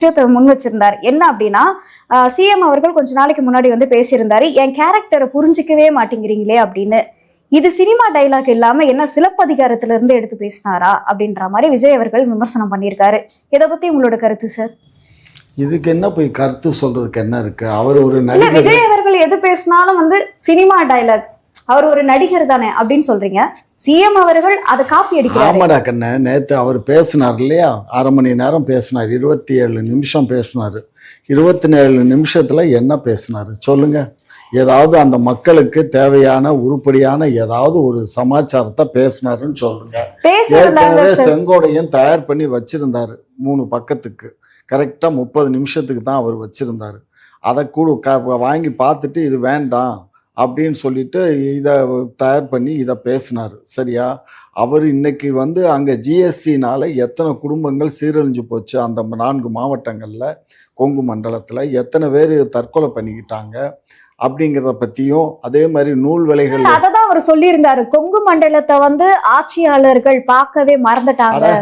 விஷயத்தை முன் வச்சிருந்தார். என்ன அப்படின்னா, சிஎம் அவர்கள் கொஞ்ச நாளைக்கு முன்னாடி வந்து பேசியிருந்தாரு, என் கேரக்டரை புரிஞ்சிக்கவே மாட்டேங்கிறீங்களே அப்படின்னு. இது சினிமா டைலாக் இல்லாம என்ன சிலப்பதிகாரத்துல இருந்து எடுத்து பேசினாரா அப்படின்ற மாதிரி விஜய் அவர்கள் விமர்சனம் பண்ணியிருக்காரு. இதை பத்தி உங்களோட கருத்து சார்? இதுக்கு என்ன போய் கருத்து சொல்றதுக்கு என்ன இருக்கு? அவர் ஒரு இல்ல, நடிகர். விஜய் அவர்கள் எது பேசினாலும் வந்து சினிமா டைலாக், அவர் ஒரு நடிகர் தானே அப்படின்னு சொல்றீங்க. சிஎம் அவர்கள் அதை காப்பி அடிக்கிறாரு. ஆமாடா கண்ண, நேத்து அவர் பேசினார் இல்லையா, 1/2 மணி நேரம் பேசினார், 27 நிமிஷம் பேசினாரு. 27 நிமிஷத்துல என்ன பேசினாரு சொல்லுங்க? ஏதாவது அந்த மக்களுக்கு தேவையான உருப்படியான ஏதாவது ஒரு சமாச்சாரத்தை பேசினாருன்னு சொல்லுங்க. ஏற்கனவே செங்கோடையும் தயார் பண்ணி வச்சிருந்தாரு 3 பக்கத்துக்கு, கரெக்டா 30 நிமிஷத்துக்கு தான் அவர் வச்சிருந்தாரு. அதை கூட வாங்கி பார்த்துட்டு இது வேண்டாம் அப்படின்னு சொல்லிட்டு இதை தயார் பண்ணி இதை பேசினார். சரியா? அவர் இன்னைக்கு வந்து அங்கே ஜிஎஸ்டினால எத்தனை குடும்பங்கள் சீரழிஞ்சு போச்சு, அந்த 4 மாவட்டங்களில், கொங்கு மண்டலத்தில் எத்தனை பேர் தற்கொலை பண்ணிக்கிட்டாங்க அப்படிங்கிறத பற்றியும், அதே மாதிரி நூல் விலைகள், அததான் அவர் சொல்லியிருந்தாரு, கொங்கு மண்டலத்தை வந்து ஆட்சியாளர்கள் பார்க்கவே மறந்துட்டாங்க.